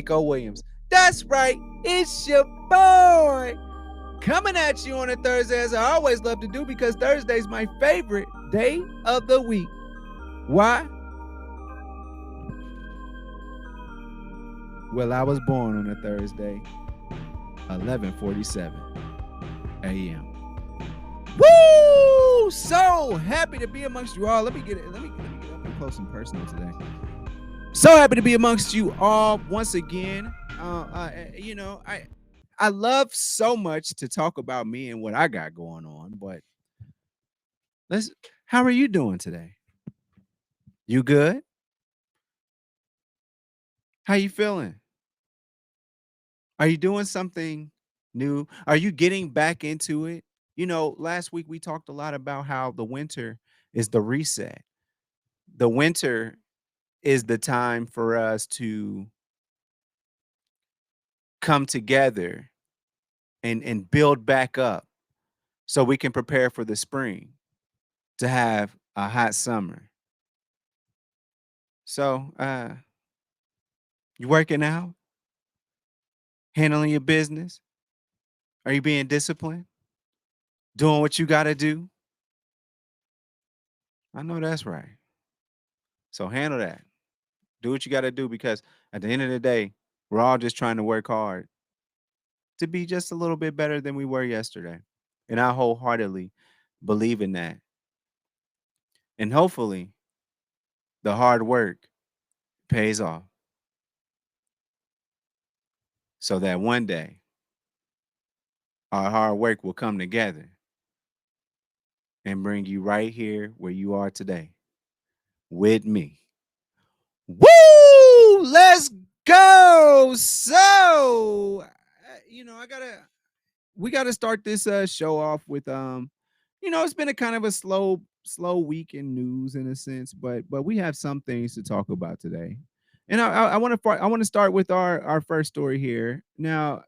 Nico Williams. That's right, it's your boy coming at you on a Thursday, as I always love to do, because Thursday's my favorite day of the week. Why? Well, I was born on a Thursday, 11:47 a.m. Woo! So happy to be amongst you all. Let me get up and close and personal today. So happy to be amongst you all once again. I love so much to talk about me and what I got going on, but how are you doing today? You good? How you feeling? Are you doing something new? Are you getting back into it? Last week we talked a lot about how the winter is the reset. The winter is the time for us to come together and build back up so we can prepare for the spring to have a hot summer. So, you working out? Handling your business? Are you being disciplined? Doing what you got to do? I know that's right. So handle that. Do what you got to do, because at the end of the day, we're all just trying to work hard to be just a little bit better than we were yesterday. And I wholeheartedly believe in that. And hopefully, the hard work pays off so that one day our hard work will come together and bring you right here where you are today with me. Woo! Let's go. So, we gotta start this show off with it's been a kind of a slow week in news in a sense, but we have some things to talk about today. And I want to start with our first story here. Now,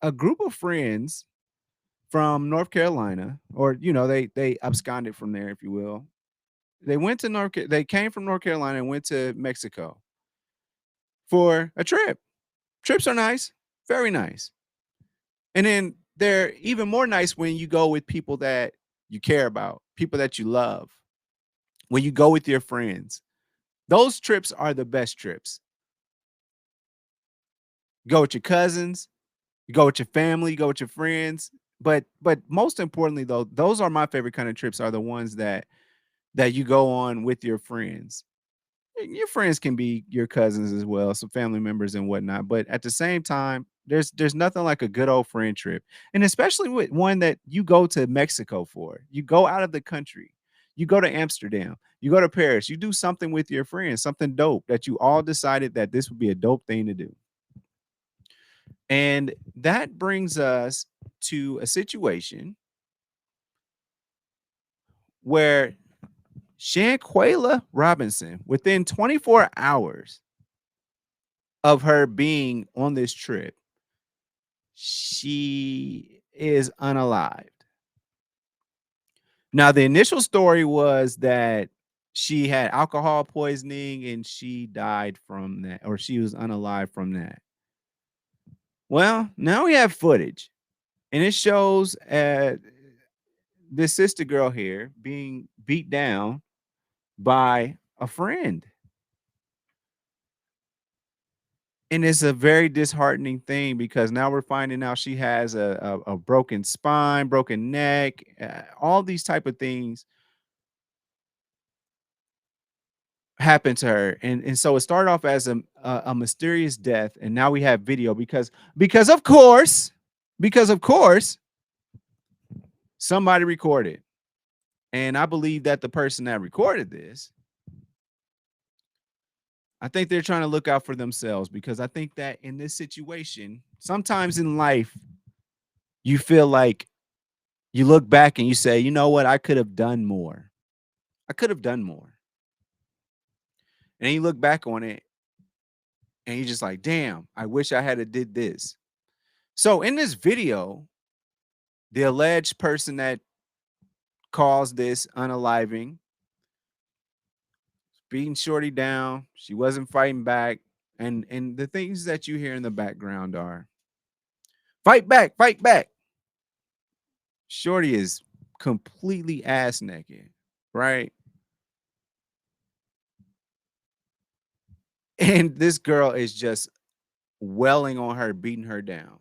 a group of friends from North Carolina, or they absconded from there, if you will. They came from North Carolina and went to Mexico for a trip. Trips are nice, very nice. And then they're even more nice when you go with people that you care about, people that you love. When you go with your friends, those trips are the best trips. You go with your cousins, you go with your family, you go with your friends. But most importantly, though, those are my favorite kind of trips, are the ones that you go on with your friends. Your friends can be your cousins as well, some family members and whatnot. But at the same time, there's nothing like a good old friend trip, and especially with one that you go to Mexico for. You go out of the country, you go to Amsterdam, you go to Paris, you do something with your friends, something dope that you all decided that this would be a dope thing to do. And that brings us to a situation where Shanquella Robinson, within 24 hours of her being on this trip, she is unalived. Now, the initial story was that she had alcohol poisoning and she died from that, or she was unalive from that. Well, now we have footage, and it shows this sister girl here being beat down by a friend. And it's a very disheartening thing, because now we're finding out she has a broken spine, broken neck, all these type of things happened to her. And so it started off as a mysterious death, and now we have video, because of course somebody recorded. And I believe that the person that recorded this, I think they're trying to look out for themselves, because I think that in this situation, sometimes in life, you feel like you look back and you say, you know what, I could have done more. I could have done more. And then you look back on it and you're just like, damn, I wish I had did this. So in this video, the alleged person that caused this unaliving, beating Shorty down. She wasn't fighting back. And the things that you hear in the background are fight back, fight back. Shorty is completely ass naked, right? And this girl is just welling on her, beating her down.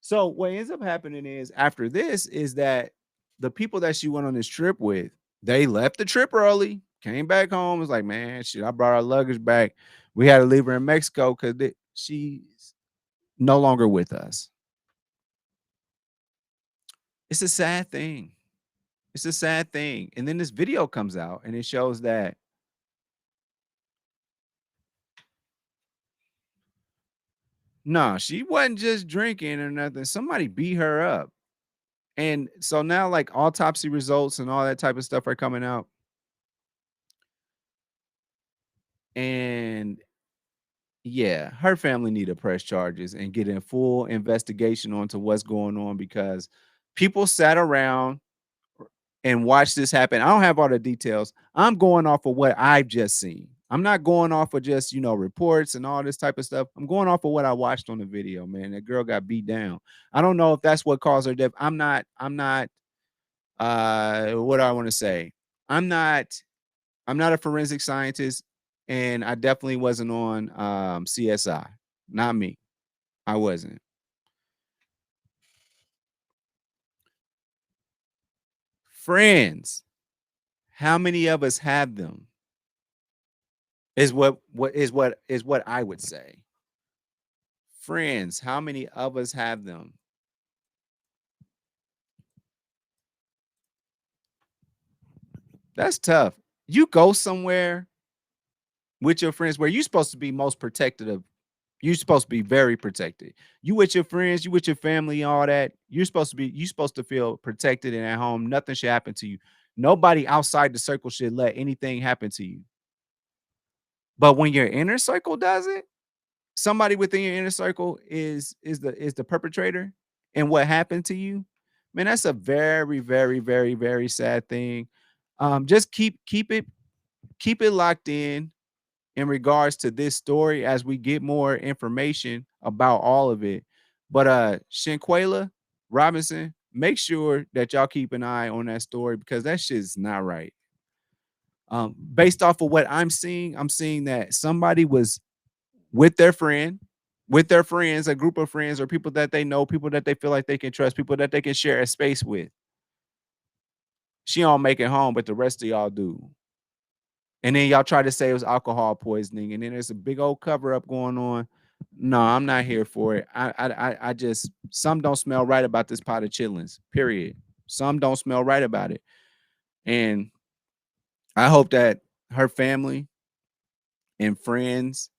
So what ends up happening is after this is that the people that she went on this trip with, they left the trip early, came back home. Was like, man, shit, I brought our luggage back. We had to leave her in Mexico because she's no longer with us. It's a sad thing. It's a sad thing. And then this video comes out and it shows that no, she wasn't just drinking or nothing. Somebody beat her up. And so now like autopsy results and all that type of stuff are coming out. And yeah, her family need to press charges and get a full investigation onto what's going on because people sat around and watched this happen. I don't have all the details. I'm going off of what I've just seen. I'm not going off of just, reports and all this type of stuff. I'm going off of what I watched on the video, man. That girl got beat down. I don't know if that's what caused her death. I'm not what do I want to say? I'm not I'm not a forensic scientist and I definitely wasn't on CSI. Not me. I wasn't. Friends. How many of us have them? Is what I would say. Friends, how many of us have them? That's tough. You go somewhere with your friends where you're supposed to be most protected of. You're supposed to be very protected. You with your friends, you with your family, all that. You're supposed to feel protected and at home. Nothing should happen to you. Nobody outside the circle should let anything happen to you. But when your inner circle does it, somebody within your inner circle is the perpetrator and what happened to you, man, that's a very, very, very, very sad thing. Just keep it locked in regards to this story as we get more information about all of it. But Shanquela Robinson, make sure that y'all keep an eye on that story because that shit's not right. Based off of what I'm seeing that somebody was with their friend, with their friends, a group of friends or people that they know, people that they feel like they can trust, people that they can share a space with. She don't make it home, but the rest of y'all do. And then y'all try to say it was alcohol poisoning, and then there's a big old cover up going on. No, I'm not here for it. I just some don't smell right about this pot of chitlins. Period. Some don't smell right about it, and I hope that her family and friends.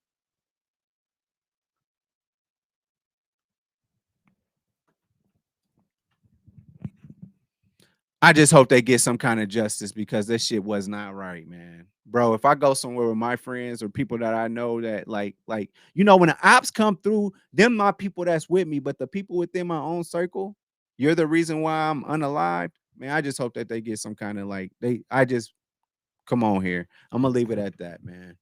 I just hope they get some kind of justice because this shit was not right, man. Bro, if I go somewhere with my friends or people that I know that when the ops come through, them my people that's with me, but the people within my own circle, you're the reason why I'm unalived. Man, I just hope that they get some kind of I just come on here. I'm gonna leave it at that, man.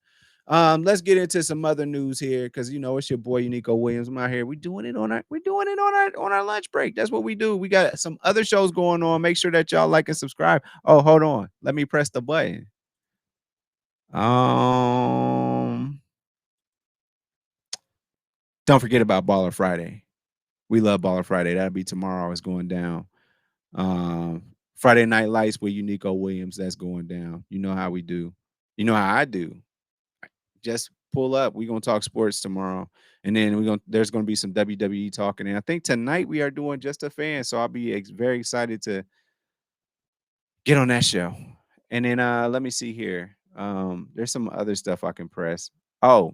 Let's get into some other news here because it's your boy Unico Williams. I'm out here. We're doing it on our lunch break. That's what we do. We got some other shows going on. Make sure that y'all like and subscribe. Oh, hold on. Let me press the button. Um, don't forget about Baller Friday. We love Baller Friday. That'll be tomorrow. It's going down. Um, Friday Night Lights with Unico Williams. That's going down. You know how we do. You know how I do. Just pull up. We're gonna talk sports tomorrow, and then there's gonna be some WWE talking. And I think tonight we are doing just a fan, so I'll be very excited to get on that show. And then let me see here. There's some other stuff I can press. Oh,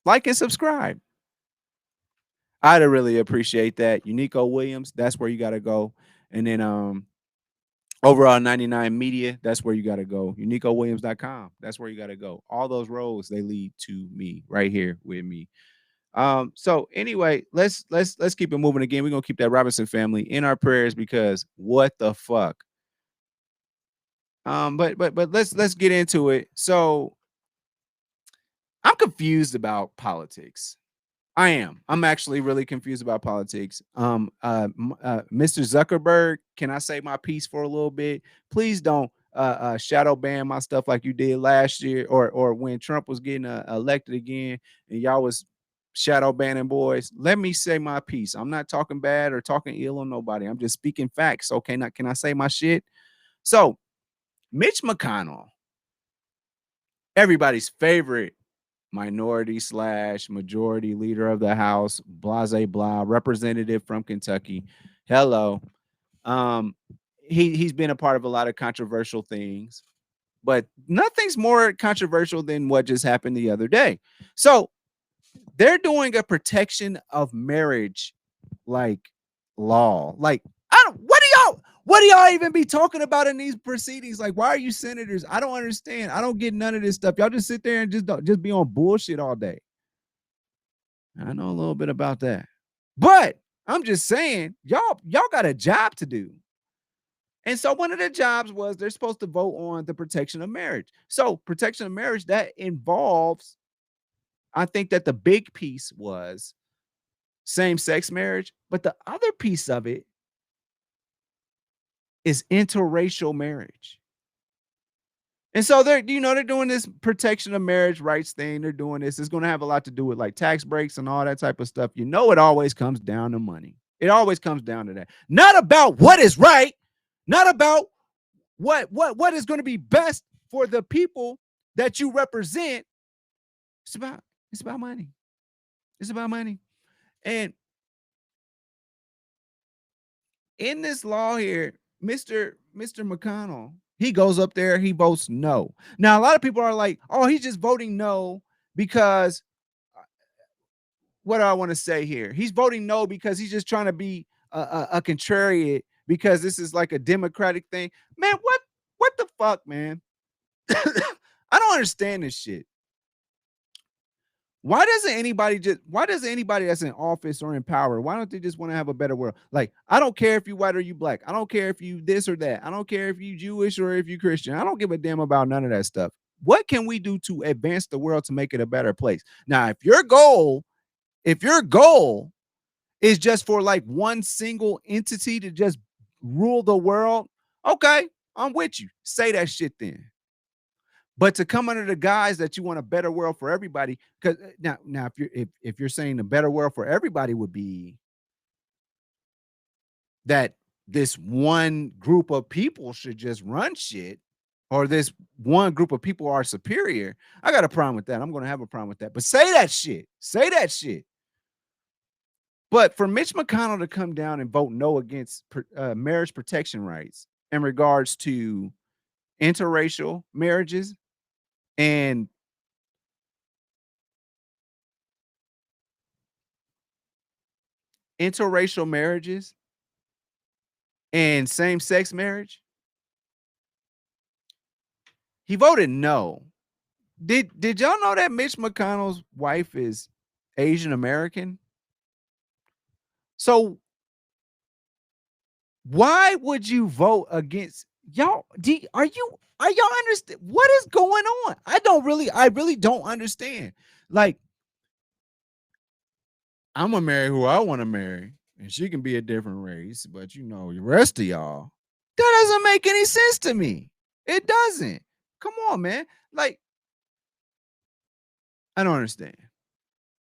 like and subscribe. I'd really appreciate that. Unico Williams, that's where you gotta go. And then overall 99 media, that's where you got to go. UnicoWilliams.com, that's where you got to go. All those roads they lead to me right here with me. So anyway, let's keep it moving again. We're gonna keep that Robinson family in our prayers because what the fuck. But let's get into it. So I'm confused about politics. I am. I'm actually really confused about politics. Mr. Zuckerberg, can I say my piece for a little bit? Please don't shadow ban my stuff like you did last year, or when Trump was getting elected again, and y'all was shadow banning boys. Let me say my piece. I'm not talking bad or talking ill on nobody. I'm just speaking facts. Okay, now can I say my shit? So Mitch McConnell, everybody's favorite minority slash majority leader of the House, blase blah, representative from Kentucky. Hello. Um, he's been a part of a lot of controversial things, but nothing's more controversial than what just happened the other day. So they're doing a protection of marriage like law. Like, I don't what do y'all even be talking about in these proceedings? Like, why are you senators? I don't understand. I don't get none of this stuff. Y'all just sit there and just be on bullshit all day. I know a little bit about that. But I'm just saying, y'all got a job to do. And so one of the jobs was they're supposed to vote on the protection of marriage. So protection of marriage that involves, I think that the big piece was same-sex marriage, but the other piece of it is interracial marriage. And so they're doing this protection of marriage rights thing. They're doing this. It's going to have a lot to do with like tax breaks and all that type of stuff. It always comes down to money. It always comes down to that. Not about what is right, not about what is going to be best for the people that you represent. It's about it's about money. It's about money. And in this law here, Mr. McConnell, he goes up there, he votes no. Now, a lot of people are like, oh, he's just voting no because what do I want to say here? He's voting no because he's just trying to be a contrarian because this is like a democratic thing. Man, what the fuck, man? I don't understand this shit. Why doesn't anybody that's in office or in power, why don't they just want to have a better world? Like, I don't care if you white or you black. I don't care if you this or that. I don't care if you Jewish or if you Christian. I don't give a damn about none of that stuff. What can we do to advance the world to make it a better place? Now, if your goal is just for like one single entity to just rule the world, okay, I'm with you. Say that shit then. But to come under the guise that you want a better world for everybody, because now if you're saying a better world for everybody would be that this one group of people should just run shit, or this one group of people are superior, I got a problem with that. I'm going to have a problem with that. But say that shit. Say that shit. But for Mitch McConnell to come down and vote no against marriage protection rights in regards to interracial marriages and interracial marriages and same-sex marriage, he voted no. Did y'all know that Mitch McConnell's wife is Asian American? So why would you vote against y'all? Are y'all understand what is going on? I really don't understand. Like, I'm gonna marry who I want to marry, and she can be a different race, but the rest of y'all, that doesn't make any sense to me. It doesn't. Come on, man. Like, I don't understand.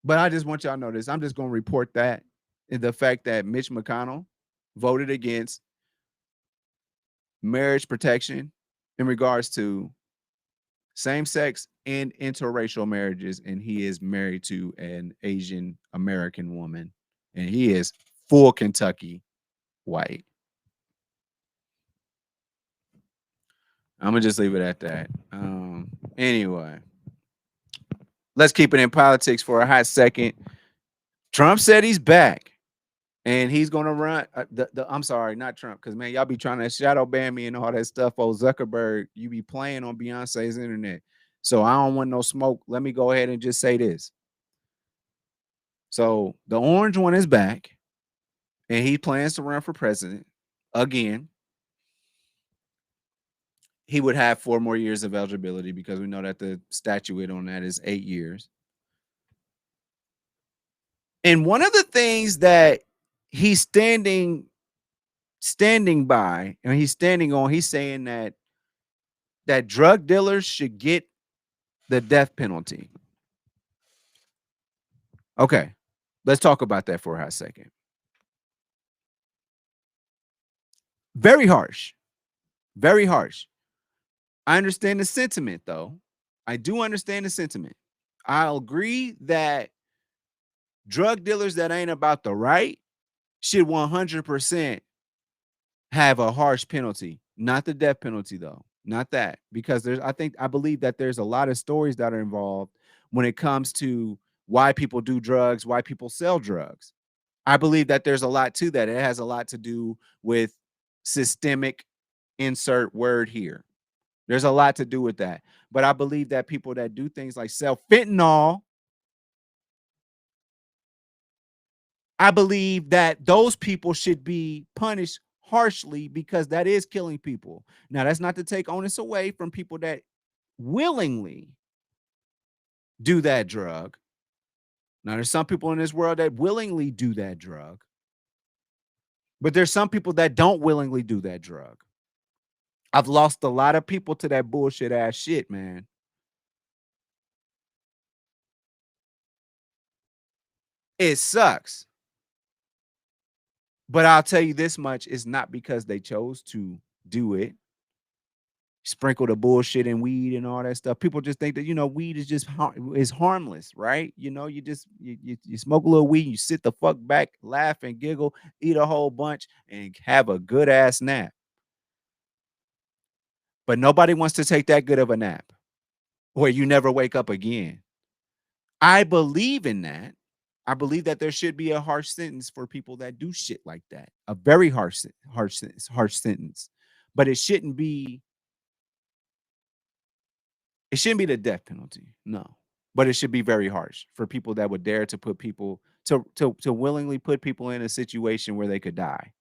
But I just want y'all to know this. I'm just gonna report that the fact that Mitch McConnell voted against marriage protection in regards to same-sex and interracial marriages, and he is married to an Asian American woman, and he is full Kentucky white. I'm gonna just leave it at that. Anyway, let's keep it in politics for a hot second. Trump said he's back. And he's gonna run I'm sorry, not Trump, because man, y'all be trying to shadow ban me and all that stuff. Oh, Zuckerberg, you be playing on Beyonce's internet. So I don't want no smoke. Let me go ahead and just say this. So the orange one is back, and he plans to run for president again. he would have 4 more years of eligibility because we know that the statute on that is 8 years. And one of the things that he's standing by and he's standing on, he's saying that drug dealers should get the death penalty. Okay. Let's talk about that for a hot second. Very harsh. Very harsh. I understand the sentiment though. I do understand the sentiment. I'll agree that drug dealers that ain't about the right should 100% have a harsh penalty, not the death penalty though. Not that, because I believe that there's a lot of stories that are involved when it comes to why people do drugs, why people sell drugs. I believe that there's a lot to that. It has a lot to do with systemic insert word here. There's a lot to do with that. But I believe that people that do things like sell fentanyl, I believe that those people should be punished harshly because that is killing people. Now, that's not to take onus away from people that willingly do that drug. Now, there's some people in this world that willingly do that drug, but there's some people that don't willingly do that drug. I've lost a lot of people to that bullshit ass shit, man. It sucks. But I'll tell you this much, it's not because they chose to do it. Sprinkle the bullshit in weed and all that stuff. People just think that, weed is just is harmless, right? You smoke a little weed, you sit the fuck back, laugh and giggle, eat a whole bunch, and have a good ass nap. But nobody wants to take that good of a nap where you never wake up again. I believe in that. I believe that there should be a harsh sentence for people that do shit like that. A very harsh sentence. But it shouldn't be the death penalty. No. But it should be very harsh for people that would dare to put people to willingly put people in a situation where they could die.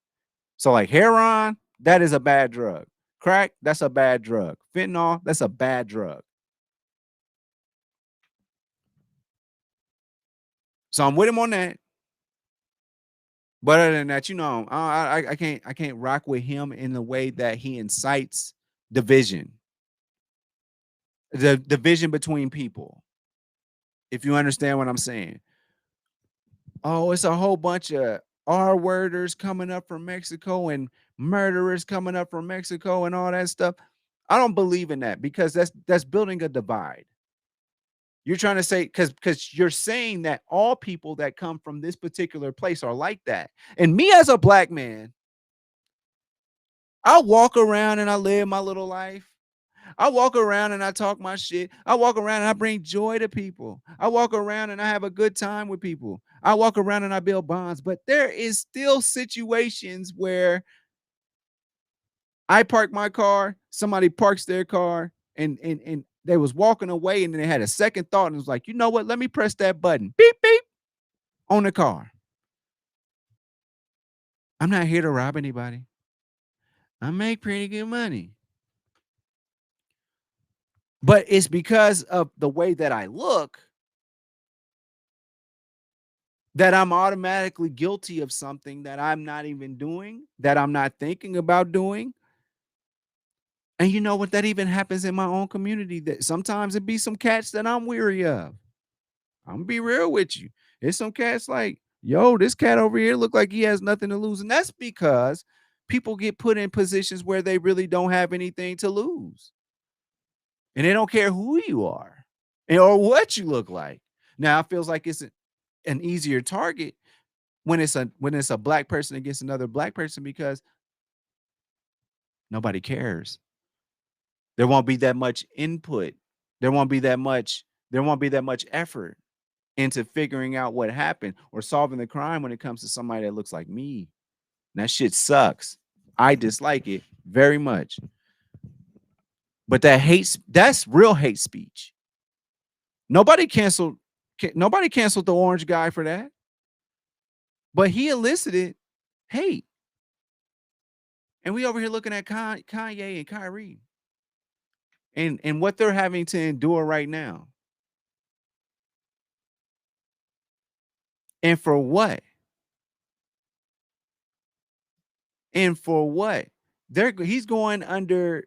So like heroin, that is a bad drug. Crack, that's a bad drug. Fentanyl, that's a bad drug. So I'm with him on that. But other than that, I can't rock with him in the way that he incites division, the division between people. If you understand what I'm saying. Oh, it's a whole bunch of R worders coming up from Mexico and murderers coming up from Mexico and all that stuff. I don't believe in that because that's building a divide. You're trying to say because you're saying that all people that come from this particular place are like that. And me as a black man, I walk around and I live my little life. I walk around and I talk my shit. I walk around and I bring joy to people. I walk around and I have a good time with people. I walk around and I build bonds. But there is still situations where I park my car, somebody parks their car, and they was walking away and then they had a second thought and was like, you know what? Let me press that button. Beep, beep on the car. I'm not here to rob anybody. I make pretty good money. But it's because of the way that I look that I'm automatically guilty of something that I'm not even doing, that I'm not thinking about doing. And you know what? That even happens in my own community. That sometimes it be some cats that I'm weary of. I'm gonna be real with you. It's some cats like, yo, this cat over here look like he has nothing to lose. And that's because people get put in positions where they really don't have anything to lose. And they don't care who you are or what you look like. Now it feels like it's an easier target when it's a black person against another black person because nobody cares. There won't be that much input. There won't be that much effort into figuring out what happened or solving the crime when it comes to somebody that looks like me. And that shit sucks. I dislike it very much. But that's real hate speech. Nobody canceled nobody canceled the orange guy for that. But he elicited hate. And we over here looking at Kanye and Kyrie. and what they're having to endure right now. And for what? And for what? He's going under.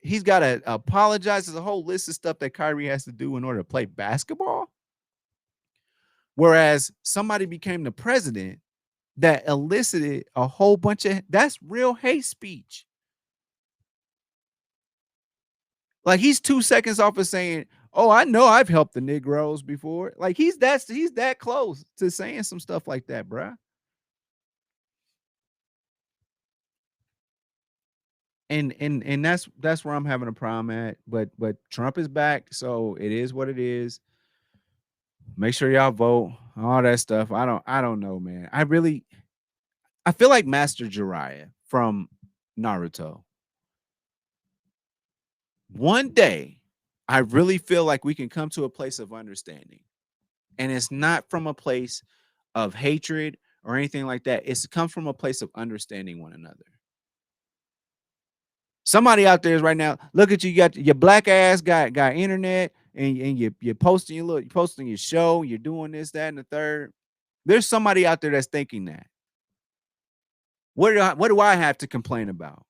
He's got to apologize. There's a whole list of stuff that Kyrie has to do in order to play basketball. Whereas somebody became the president that elicited a whole bunch of that's real hate speech. Like he's 2 seconds off of saying, "Oh, I know I've helped the Negroes before." Like he's that close to saying some stuff like that, bruh. And that's where I'm having a problem at. But Trump is back, so it is what it is. Make sure y'all vote, all that stuff. I don't know, man. I feel like Master Jiraiya from Naruto. One day, I really feel like we can come to a place of understanding. And it's not from a place of hatred or anything like that. It comes from a place of understanding one another. Somebody out there is right now. Look at you. You got your black ass got internet, and you're posting you're posting your show. You're doing this, that, and the third. There's somebody out there that's thinking that. What do I have to complain about?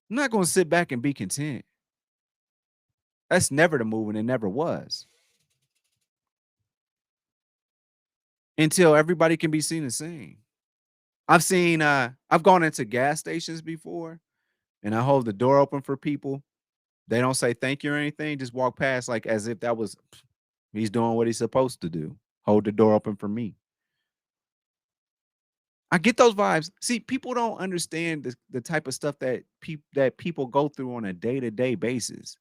I'm not going to sit back and be content. That's never the move, and it never was until everybody can be seen the same. I've gone into gas stations before, and I hold the door open for people. They don't say thank you or anything, just walk past like as if that was he's doing what he's supposed to do. Hold the door open for me. I get those vibes. See, people don't understand the type of stuff that people go through on a day-to-day basis,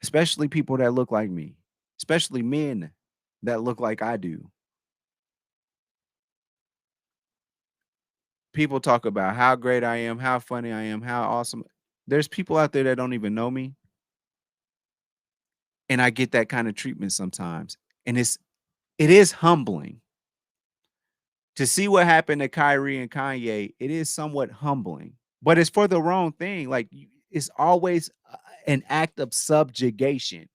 especially people that look like me, especially men that look like I do. People talk about how great I am, how funny I am, how awesome. There's people out there that don't even know me, and I get that kind of treatment sometimes. And it is humbling to see what happened to Kyrie and Kanye. It is somewhat humbling, but it's for the wrong thing. Like it's always an act of subjugation.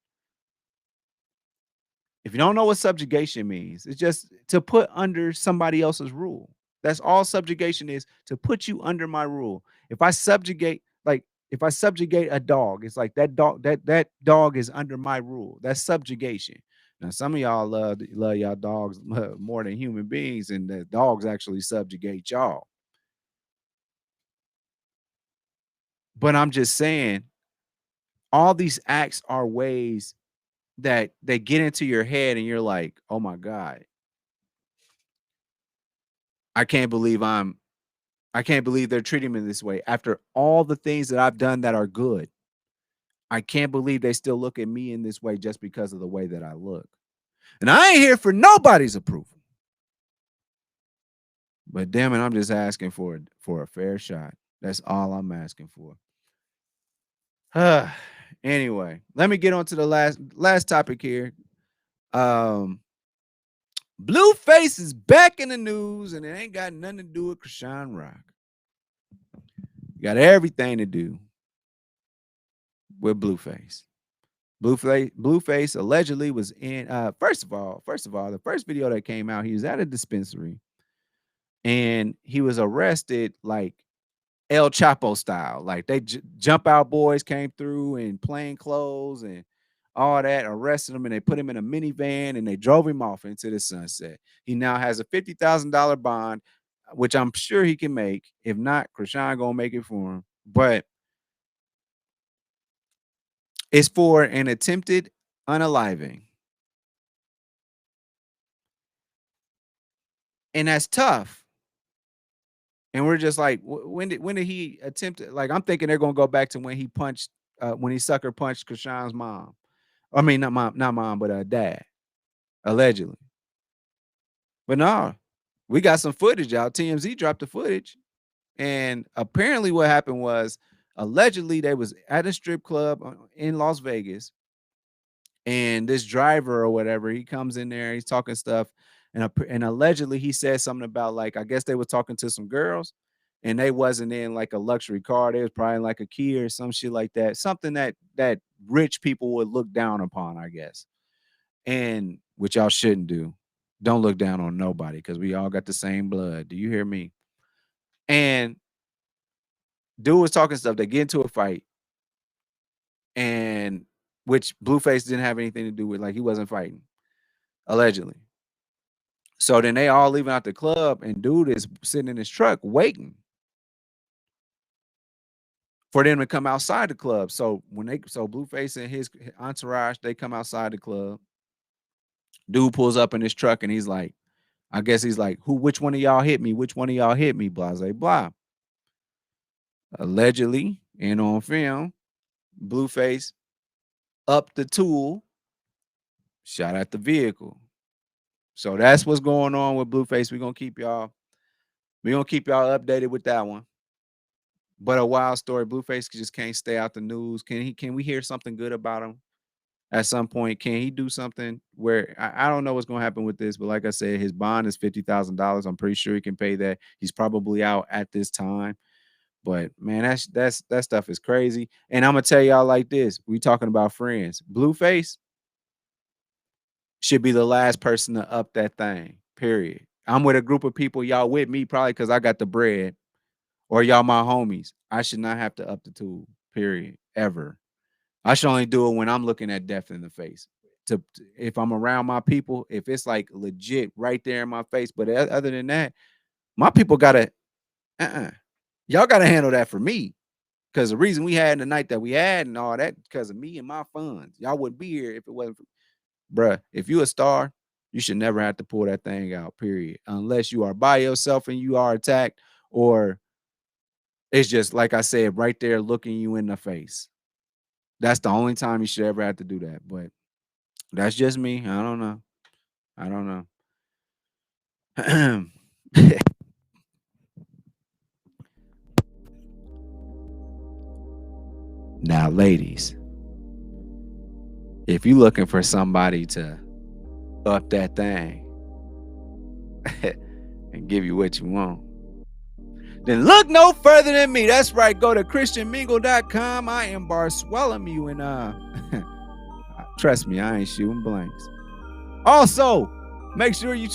If you don't know what subjugation means, it's just to put under somebody else's rule. That's all subjugation is, to put you under my rule. If I subjugate, like if I subjugate a dog, it's like that dog is under my rule. That's subjugation. Now, some of y'all love y'all dogs more than human beings, and the dogs actually subjugate y'all. But I'm just saying, all these acts are ways that they get into your head, and you're like, oh my God, I can't believe I can't believe they're treating me this way after all the things that I've done that are good. I can't believe they still look at me in this way just because of the way that I look. And I ain't here for nobody's approval. But damn it, I'm just asking for a fair shot. That's all I'm asking for. Anyway, let me get on to the last topic here. Um Blueface is back in the news, and it ain't got nothing to do with Krishan Rock. Got everything to do with Blueface. Blueface allegedly was in first of all, the first video that came out, he was at a dispensary and he was arrested like El Chapo style. Like they jump out boys came through in plain clothes and all that, arrested him, and they put him in a minivan and they drove him off into the sunset. He now has a $50,000 bond, which I'm sure he can make. If not, Krishan gonna make it for him. But it's for an attempted unaliving. And that's tough. And we're just like, when did he attempt it? Like, I'm thinking they're gonna go back to when he punched, when he sucker punched Krishan's mom. I mean, not mom, but dad, allegedly. But no, we got some footage out. TMZ dropped the footage, and apparently, what happened was allegedly they was at a strip club in Las Vegas, and this driver or whatever, he comes in there, he's talking stuff, and allegedly he said something about like I guess they were talking to some girls, and they wasn't in like a luxury car. They was probably in like a Kia or some shit like that. Something that rich people would look down upon, I guess. And which y'all shouldn't do. Don't look down on nobody because we all got the same blood. Do you hear me? And dude was talking stuff. They get into a fight, and which Blueface didn't have anything to do with. Like he wasn't fighting, allegedly. So then they all leaving out the club, and dude is sitting in his truck waiting for them to come outside the club. So Blueface and his entourage, they come outside the club. Dude pulls up in his truck and he's like, I guess he's like, which one of y'all hit me? Which one of y'all hit me? Blah, blah, blah. Allegedly, and on film, Blueface up the tool, shot at the vehicle. So that's what's going on with Blueface. We're gonna keep y'all updated with that one. But a wild story. Blueface just can't stay out the news. Can we hear something good about him at some point? Can he do something where I don't know what's gonna happen with this, but like I said, his bond is $50,000. I'm pretty sure he can pay that. He's probably out at this time. But man, that stuff is crazy. And I'm gonna tell y'all like this: we talking about friends. Blueface should be the last person to up that thing. Period. I'm with a group of people. Y'all with me probably because I got the bread, or y'all my homies. I should not have to up the tool. Period. Ever. I should only do it when I'm looking at death in the face. If I'm around my people, if it's like legit right there in my face. But other than that, my people gotta. Y'all got to handle that for me. Because the reason we had the night that we had and all that, because of me and my funds. Y'all wouldn't be here if it wasn't for, bruh, if you a star, you should never have to pull that thing out, period. Unless you are by yourself and you are attacked, or it's just, like I said, right there looking you in the face. That's the only time you should ever have to do that. But that's just me. I don't know. Now, ladies, if you looking for somebody to up that thing and give you what you want, then look no further than me. That's right. Go to christianmingle.com. I am Bartholomew, and trust me, I ain't shooting blanks. Also, make sure you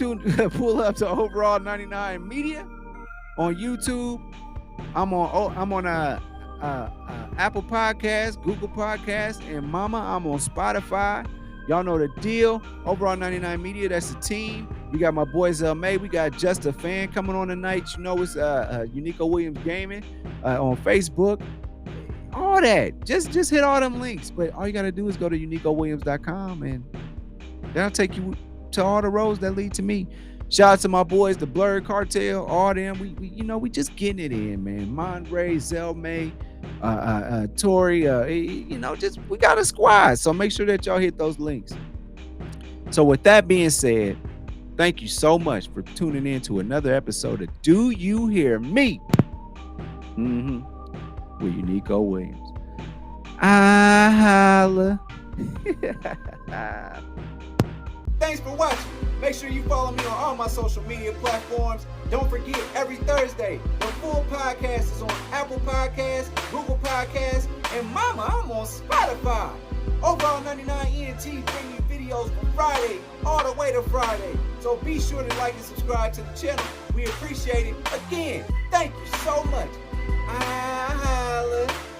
pull up to Overall 99 Media on YouTube. I'm on Apple Podcasts, Google Podcasts, and Mama, I'm on Spotify. Y'all know the deal. Overall 99 Media, that's the team. We got my boy May. We got Just a Fan coming on tonight. You know, it's Unico Williams Gaming on Facebook. All that. Just hit all them links. But all you got to do is go to UnicoWilliams.com, and that'll take you to all the roads that lead to me. Shout out to my boys, the Blurred Cartel, all them. We just getting it in, man. Monray, Zelmay, Tori, just we got a squad. So make sure that y'all hit those links. So with that being said, thank you so much for tuning in to another episode of Do You Hear Me? With Unico Williams. I holla. Thanks for watching. Make sure you follow me on all my social media platforms. Don't forget, every Thursday, the full podcast is on Apple Podcasts, Google Podcasts, and Mama, I'm on Spotify. Overall 99 ENT bring you videos from Friday all the way to Friday. So be sure to like and subscribe to the channel. We appreciate it. Again, thank you so much.